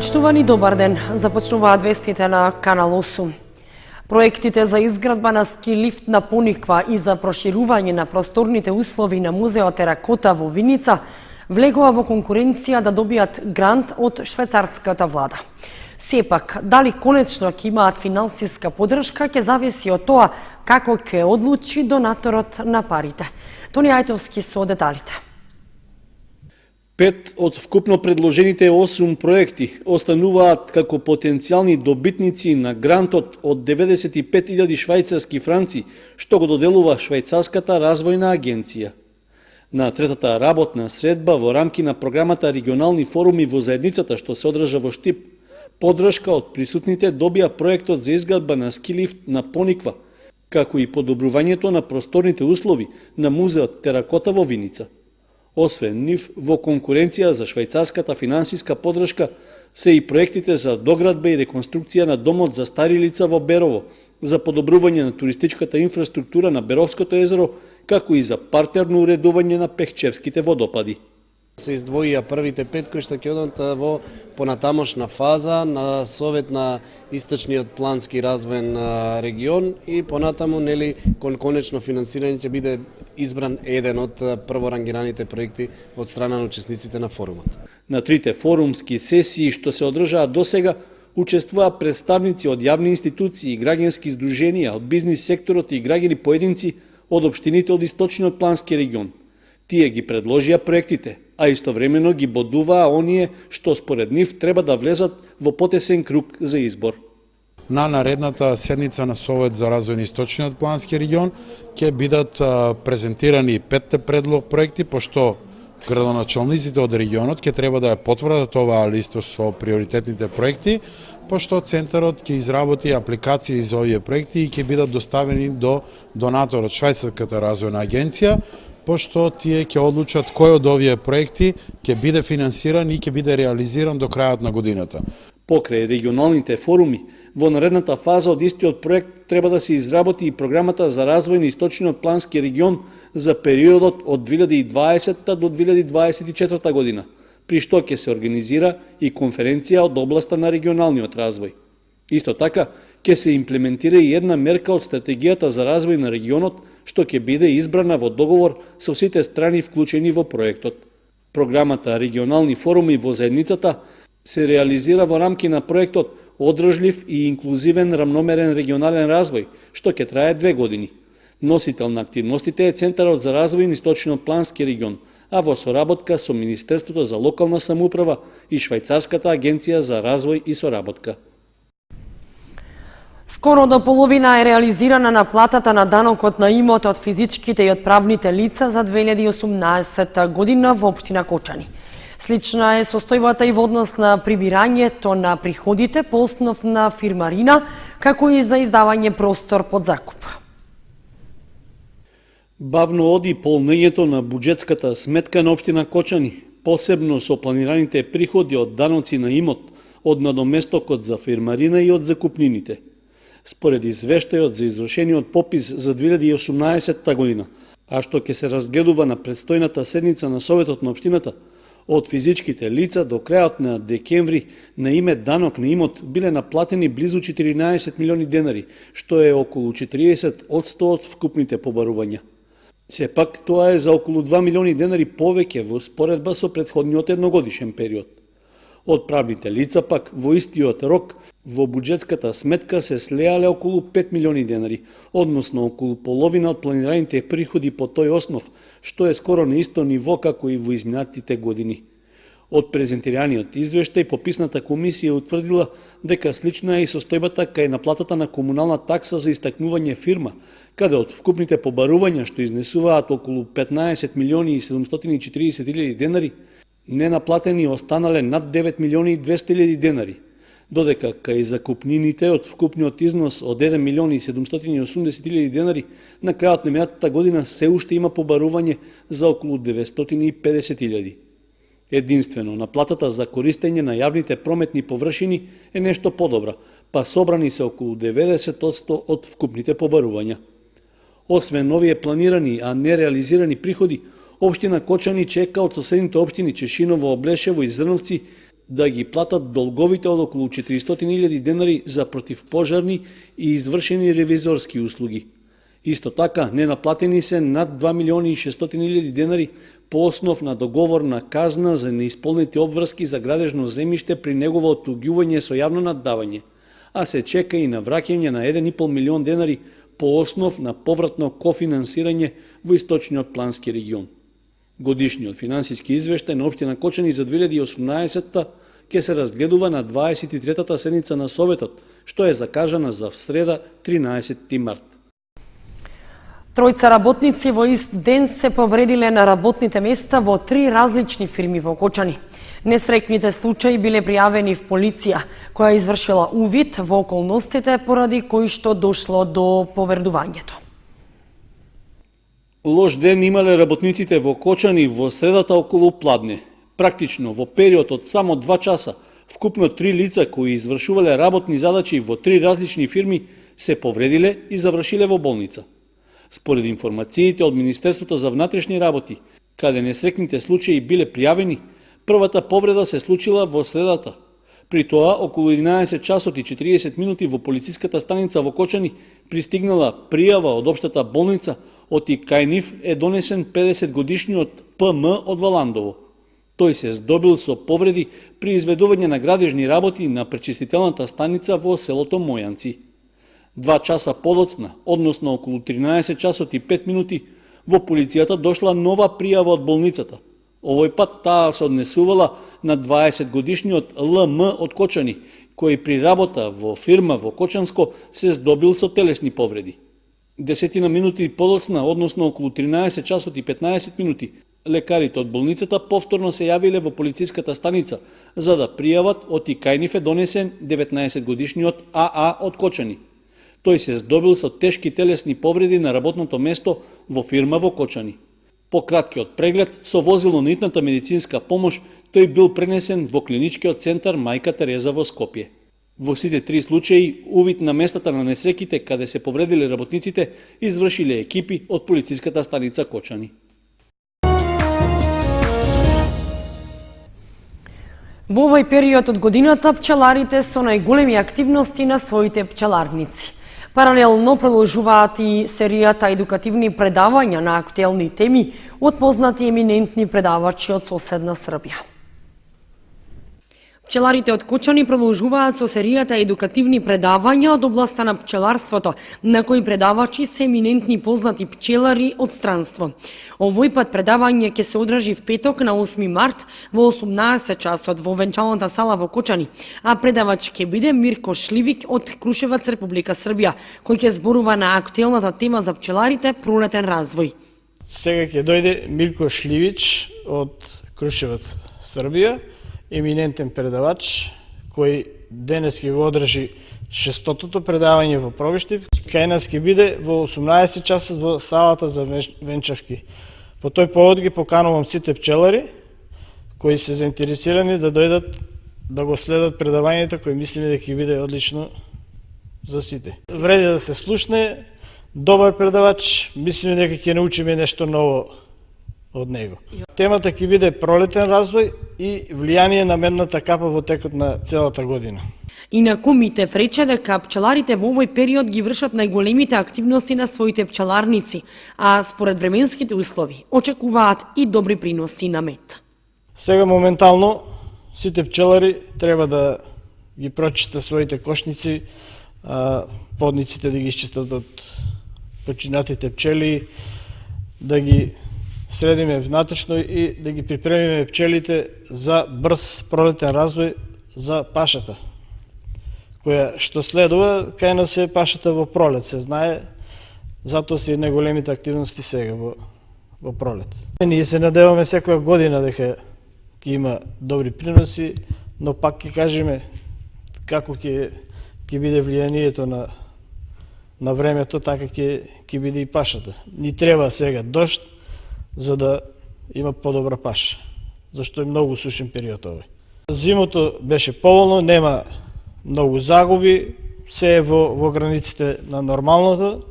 Почитувани, добар ден. Започнуваат вестите на Канал 8. Проектите за изградба на ски лифт на Пониква и за проширување на просторните услови на музеот Теракота во Виница влегува во конкуренција да добијат грант од швајцарската влада. Сепак, дали конечно ќе имаат финансиска поддршка ќе зависи од тоа како ќе одлучи донаторот на парите. Тони Ајтовски со деталите. 5 од вкупно предложените 8 проекти остануваат како потенцијални добитници на грантот од 95.000 швајцарски франци, што го доделува Швајцарската развојна агенција. На третата работна средба во рамки на програмата Регионални форуми во заедницата, што се одржа во Штип, поддршка од присутните добија проектот за изградба на ски лифт на Пониква, како и подобрувањето на просторните услови на музеот Теракота во Виница. Освен нив, во конкуренција за швајцарската финансиска поддршка се и проектите за доградба и реконструкција на домот за стари лица во Берово, за подобрување на туристичката инфраструктура на Беровското езеро, како и за партерно уредување на Пехчевските водопади. Се издвоија првите 5 кои што ќе одат во понатамошна фаза на Совет на Источниот плански развоен регион и понатаму конечно финансирање ќе биде избран еден од прворангираните проекти од страна на учесниците на форумот. На трите форумски сесии што се одржаа досега учествуваа представници од јавни институции, граѓански здруженија, од бизнис секторот и граѓани поединци од општините од Источниот плански регион. Тие ги предложија проектите, а истовремено ги бодуваа оние што според нив треба да влезат во потесен круг за избор. На наредната седница на Совет за развој на Источниот плански регион ќе бидат презентирани 5 предлог проекти, пошто градоначалниците од регионот ќе треба да ја потврдат оваа листа со приоритетните проекти, пошто Центарот ќе изработи апликации за овие проекти и ќе бидат доставени до донаторот Швајцарската развојна агенција, пошто тие ќе одлучат кој од овие проекти ќе биде финансиран и ќе биде реализиран до крајот на годината. Покрај регионалните форуми, во наредната фаза од истиот проект треба да се изработи и програмата за развој на Источниот плански регион за периодот од 2020 до 2024 година, при што ќе се организира и конференција од областа на регионалниот развој. Исто така, ќе се имплементира и една мерка од стратегијата за развој на регионот, што ќе биде избрана во договор со сите страни вклучени во проектот. Програмата Регионални форуми во заедницата се реализира во рамки на проектот Одржлив и инклузивен рамномерен регионален развој, што ќе трае 2 години. Носител на активностите е Центарот за развој на Источниот плански регион, а во соработка со Министерството за локална самоуправа и Швајцарската агенција за развој и соработка. Скоро до половина е реализирана наплатата на данокот на имот од физичките и од правните лица за 2018 година во општина Кочани. Слична е состојбата и во однос на прибирањето на приходите по основ на фирмарина, како и за издавање простор под закуп. Бавно оди полнењето на буџетската сметка на општина Кочани, посебно со планираните приходи од даноци на имот, од надоместокот за фирмарина и од закупнините. Според извештајот за извршениот попис за 2018 година, а што ќе се разгледува на предстојната седница на Советот на општината, од физичките лица до крајот на декември на име данок на имот биле наплатени близу 14 милиони денари, што е околу 40% од вкупните побарувања. Сепак тоа е за околу 2 милиони денари повеќе во споредба со претходниот едногодишен период. Од правните лица пак во истиот рок во буџетската сметка се слеале околу 5 милиони денари, односно околу половина од планираните приходи по тој основ, што е скоро на исто ниво како и во изминатите години. Од презентираниот извештај, пописната комисија утврдила дека слична е и состојбата кај наплатата на комунална такса за истакнување фирма, каде од вкупните побарувања што изнесуваат околу 15 милиони и 740 илјади денари, ненаплатени останале над 9 милиони и 200 илјади денари, додека кај закупнините од вкупниот износ од 1 милион и 780 илјади денари на крајот на минатата година се уште има побарување за околу 950 илјади. Единствено, наплатата за користење на јавните прометни површини е нешто подобра, па собрани се околу 90% од вкупните побарувања. Освен овие планирани, а не реализирани приходи, општина Кочани чека од соседните општини Чешиново, Облешево и Зрновци да ги платат долговите од околу 400.000 денари за противпожарни и извршени ревизорски услуги. Исто така, ненаплатени се над 2.600.000 денари по основ на договорна казна за неисполнети обврски за градежно земјиште при негово отуѓување со јавно наддавање, а се чека и на враќање на 1,5 милион денари по основ на повратно кофинансирање во источниот плански регион. Годишниот финансиски извештај на општина Кочани за 2018 ќе се разгледува на 23-та седница на Советот, што е закажана за среда 13 март. Тројца работници во ист ден се повредиле на работните места во 3 различни фирми во Кочани. Несреќните случаи биле пријавени в полиција, која извршила увид во околностите поради кои што дошло до повредувањето. Лош ден имале работниците во Кочани во средата околу пладне. Практично во период од само 2 часа, вкупно 3 лица кои извршувале работни задачи во 3 различни фирми се повредиле и завршиле во болница. Според информациите од Министерството за внатрешни работи, каде несреќните случаи биле пријавени, првата повреда се случила во средата. При тоа, околу 11 часот и 40 минути во полициската станица во Кочани пристигнала пријава од општата болница, оти кај нив е донесен 50 годишниот ПМ од Валандово. Тој се здобил со повреди при изведување на градежни работи на пречистителната станица во селото Мојанци. 2 часа подоцна, односно околу 13 часот и 5 минути, во полицијата дошла нова пријава од болницата. Овој пат таа се однесувала на 20 годишниот ЛМ од Кочани, кој при работа во фирма во Кочанско се здобил со телесни повреди. 10 минути подоцна, односно околу 13 часот и 15 минути, лекарите од болницата повторно се јавиле во полициската станица, за да пријават оти кај нив е донесен 19 годишниот АА од Кочани. Тој се здобил со тешки телесни повреди на работното место во фирма во Кочани. По краткиот преглед со возило на итната медицинска помош, тој бил пренесен во клиничкиот центар Мајка Тереза во Скопје. Во сите 3 случаи, увид на местата на несреќите каде се повредиле работниците, извршиле екипи од полициската станица Кочани. Во овој период од годината пчеларите со најголеми активности на своите пчеларници. Паралелно продолжуваат и серијата едукативни предавања на актуелни теми од познати еминентни предавачи од соседна Србија. Пчеларите од Кочани продолжуваат со серијата едукативни предавања од областа на пчеларството, на кои предавачи се еминентни познати пчелари од странство. Овој пат предавање ќе се одржи в петок на 8 март во 18 часот во венчалната сала во Кочани, а предавач ќе биде Мирко Шливик од Крушевац, Република Србија, кој ќе зборува на актуелната тема за пчеларите пролетен развој. Сега ќе дојде Мирко Шливич од Крушевац, Србија, еминентен предавач, кој денес ќе го одржи 600-тото предавање во Пробиштип. Кај нас ќе биде во 18 часот во салата за венчавки. По тој повод ги поканувам сите пчелари кои се заинтересирани да дојдат да го следат предавањето, кој мислиме дека ќе биде одлично за сите. Вреди да се слушне, добар предавач, мислиме дека ќе научиме нешто ново од него. Темата ќе биде пролетен развој и влијание на медната капа во текот на целата година. Инаку Митев рече дека пчеларите во овој период ги вршат најголемите активности на своите пчеларници, а според временските услови очекуваат и добри приноси на мед. Сега моментално сите пчелари треба да ги прочитат своите кошници, подниците да ги исчистат од починатите пчели, да ги средиме внатрешно и да ги припремиме пчелите за брз пролетен развој за пашата, која што следува кај нас е пашата во пролет, се знае, затоа се и најголемите активности сега во пролет. Ние се надеваме секоја година дека ќе има добри приноси, но пак ќе кажеме како ќе биде влијанието на времето, така ќе биде и пашата. Ни треба сега дожд за да има подобра паша, зашто е многу сушен период овој. Зимото беше поволно, нема многу загуби, се е во границите на нормалното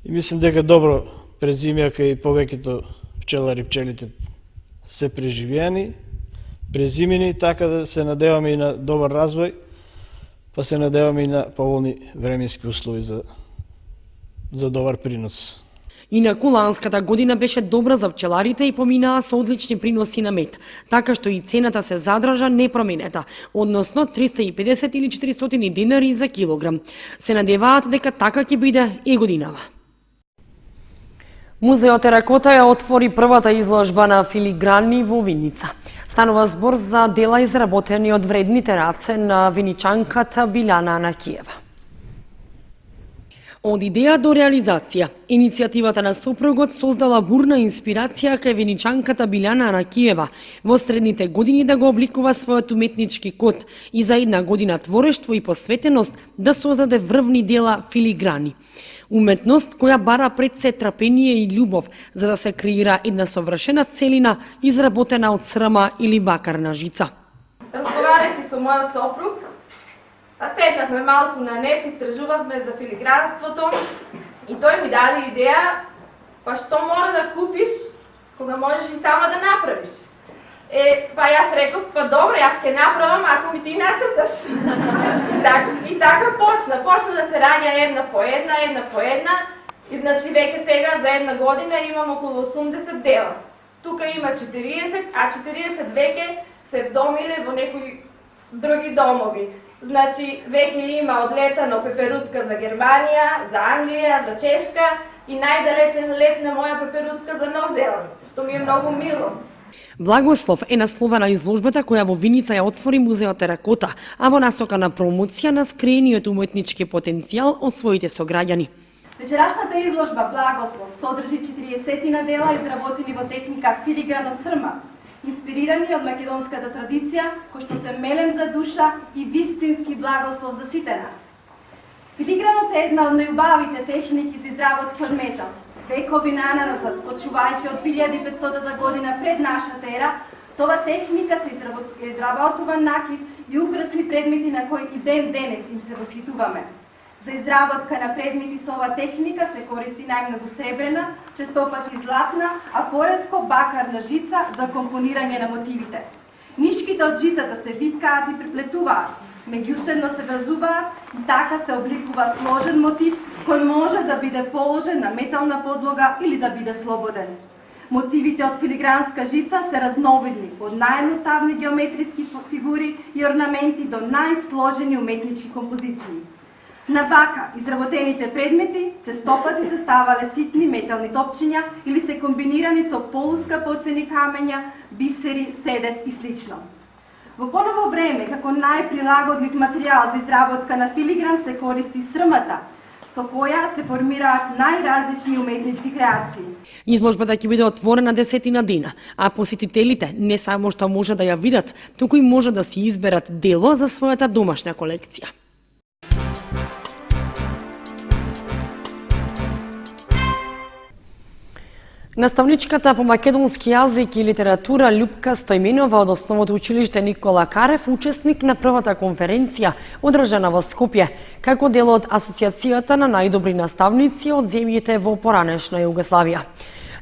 и мислам дека добро презимија кај повеќето пчелари пчелите се преживеани, презимени, така да се надеваме и на добар развој, па се надеваме и на поволни временски услови за добар принос. Инаку ланската година беше добра за пчеларите и поминаа со одлични приноси на мед, така што и цената се задржа непроменета, односно 350 или 400 динари за килограм. Се надеваат дека така ќе биде и годинава. Музеот Теракота ја отвори првата изложба на филиграни во Виница. Станува збор за дела изработени од вредните раце на виничанката Биљана Анакиева. Од идеја до реализација, иницијативата на сопругот создала бурна инспирација кај виничанката Биљана Анакиева во средните години да го обликува својот уметнички код и за една година творештво и посветеност да создаде врвни дела филиграни. Уметност која бара пред се трпение и љубов за да се креира една совршена целина изработена од срма или бакарна жица. Разговарајќи со мојот сопруг, седнавме малку на нет, истражувавме за филигранството и тој ми даде идеја, па што мора да купиш кога можеш и сама да направиш. Па јас реков, па добро, јас ќе направам ако ми ти нацрташ. И така почна да се раѓа една по една, и значи веќе сега за една година имам околу 80 дела. Тука има 40, а 40 веќе се вдомиле во некои други домови. Значи, веќе има одлетано пеперутка за Германија, за Англија, за Чешка и најдалечен лет на моја пеперутка за Нов Зеланд, што ми е многу мило. Благослов е насловена изложбата која во Виница ја отвори музеот Теракота, а во насока на промоција на скриениот уметнички потенцијал од своите сограѓани. Вечерашната изложба Благослов содржи 40 дела изработени во техника филигран од срма, инспирирани од македонската традиција, кој што се мелем за душа и вистински благослов за сите нас. Филигранот е една од најубавите техники за изработки од метал. Векови наназад, почувајќи од 1500 година пред нашата ера, со ова техника се изработува накид и украсни предмети на кои и ден денес им се восхитуваме. За изработка на предмети со ова техника се користи најмногу сребрена, честопати златна, а поретко бакарна жица за компонирање на мотивите. Нишките од жицата се виткаат и преплетуваат, меѓусебно се врзуваат и така се обликува сложен мотив кој може да биде положен на метална подлога или да биде слободен. Мотивите од филигранска жица се разновидни, од наједноставни геометриски фигури и орнаменти до најсложени уметнички композиции. На вака изработените предмети честопати се ставале ситни метални топчиња или се комбинирани со полускапоцени камења, бисери, седев и слично. Во поново време, како најприлагодлив материјал за изработка на филигран се користи срмата, со која се формираат најразлични уметнички креации. Изложбата ќе биде отворена 10 дена, а посетителите не само што може да ја видат, туку и може да си изберат дело за својата домашна колекција. Наставничката по македонски јазик и литература Љупка Стојменова од Основното училиште Никола Карев учесник на првата конференција одржана во Скопје како дел од Асоциацијата на најдобри наставници од земјите во поранешна Југославија.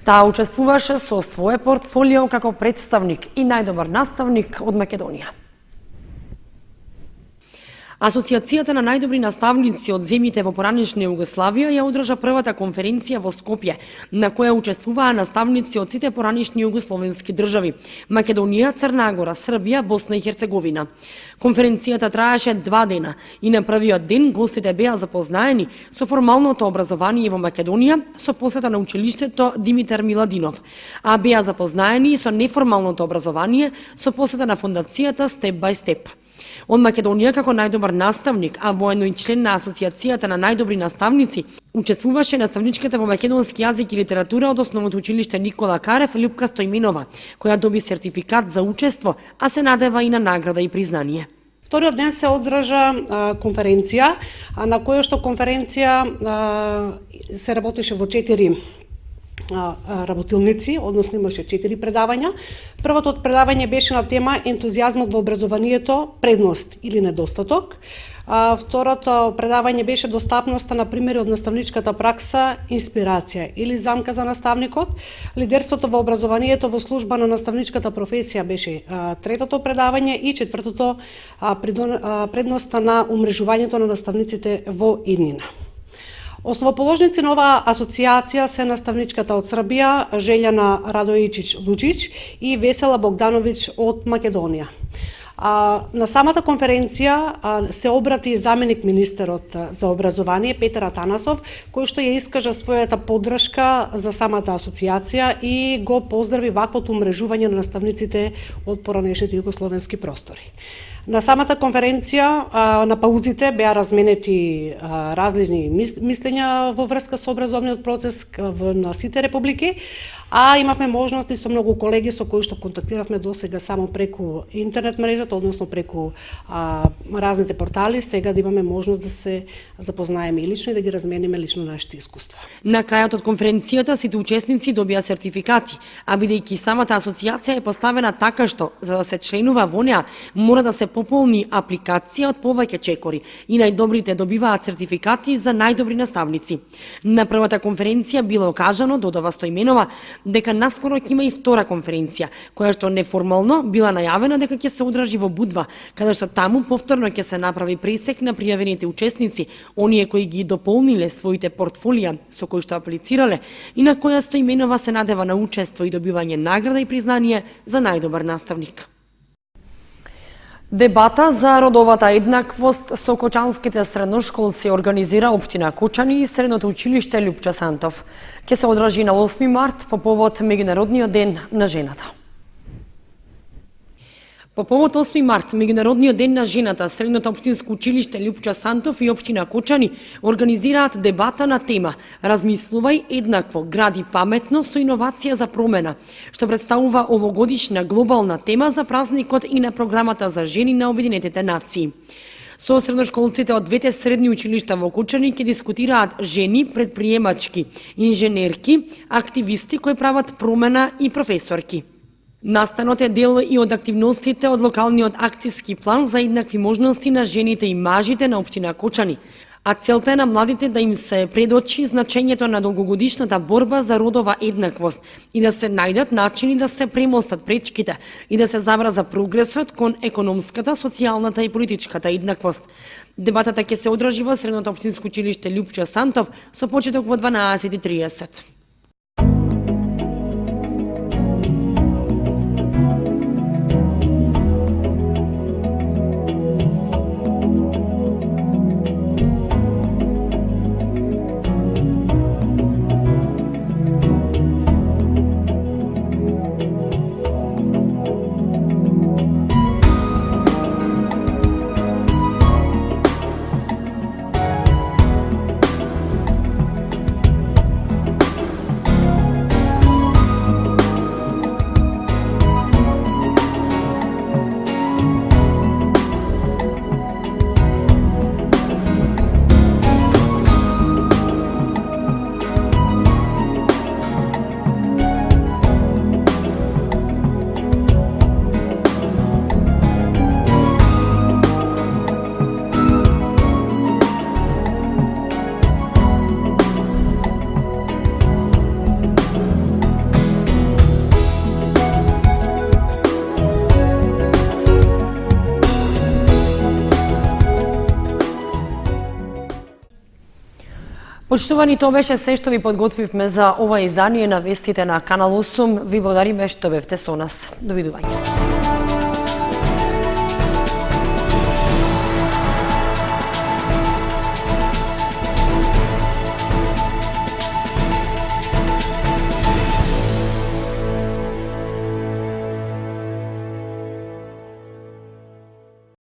Таа учествуваше со свое портфолио како представник и најдобар наставник од Македонија. Асоциацијата на најдобри наставници од земјите во поранешна Југославија ја одржа првата конференција во Скопје, на која учествуваа наставници од сите поранешни југословенски држави – Македонија, Црна Гора, Србија, Босна и Херцеговина. Конференцијата траеше 2 дена и на првиот ден гостите беа запознаени со формалното образование во Македонија со посета на училиштето Димитар Миладинов, а беа запознаени и со неформалното образование со посета на фондацијата Step by Step. Од Македонија како најдобар наставник, а воедно и член на Асоциацијата на најдобри наставници, учествуваше наставничката по македонски јазик и литература од Основното училиште Никола Карев Љупка Стојменова, која доби сертификат за учество, а се надева и на награда и признание. Вториот ден се одржа конференција, на која што конференција се работеше во 4 работилници, односно имаше 4 предавања. Првото од предавање беше на тема ентузијазмот во образованието, предност или недостаток. Второто предавање беше достапноста на примери од наставничката пракса, инспирација или замка за наставникот. Лидерството во образованието во служба на наставничката професија беше третото предавање и четвртото предноста на умрежувањето на наставниците во иднина. Основоположници на оваа асоциација се наставничката од Србија, Желјана Радојчич Луџич и Весела Богдановиќ од Македонија. На самата конференција се обрати заменик министерот за образование Петар Атанасов, кој што ја искажа својата поддршка за самата асоциација и го поздрави ваквото умрежување на наставниците од поранешните југословенски простори. На самата конференција на паузите беа разменети различни мислења во врска со образовниот процес на сите републики, а имавме можности со многу колеги со кои што контактиравме досега само преку интернет мрежата, односно преку разните портали, сега да имаме можност да се запознаеме и лично и да ги размениме лично нашите искуства. На крајот од конференцијата сите учесници добија сертификати, а бидејќи самата асоциација е поставена така што за да се членува во неа мора да се пополни апликација од повеќе чекори и најдобрите добиваат сертификати за најдобри наставници. На првата конференција било кажано, додава Стојменова, дека наскоро ќе има и втора конференција, која што неформално била најавена дека ќе се одржи во Будва, каде што таму повторно ќе се направи пресек на пријавените учесници, оние кои ги дополниле своите портфолија со кои што аплицирале и на која Стојменова се надева на учество и добивање награда и признание за најдобар наставник. Дебата за родовата еднаквост со кочанските средношколци организира општина Кочани и Средното училиште Љупча Сантов. Ке се одржи на 8 март по повод Меѓународниот ден на жената. По повод 8 март, Меѓународниот ден на жената, Средното општинско училиште Љупча Сантов и општина Кочани организираат дебата на тема "Размислувај еднакво, гради паметно со иновација за промена", што представува овогодишна глобална тема за празникот и на програмата за жени на Обединетите нации. Со средношколците од двете средни училишта во Кочани ќе дискутираат жени предприемачки, инженерки, активисти кои прават промена и професорки. Настанот е дел и од активностите од локалниот акцијски план за еднакви можности на жените и мажите на општина Кочани, а целта е на младите да им се предочи значењето на долгогодишната борба за родова еднаквост и да се најдат начини да се премостат пречките и да се забрза прогресот кон економската, социјалната и политичката еднаквост. Дебатата ќе се одржи во Средното општинско училиште Љупча Сантов со почеток во 12:30. Почитувани, тоа беше се што ви подготвивме за ова издание на вестите на Канал 8. Ви благодариме што бевте со нас. Довидување.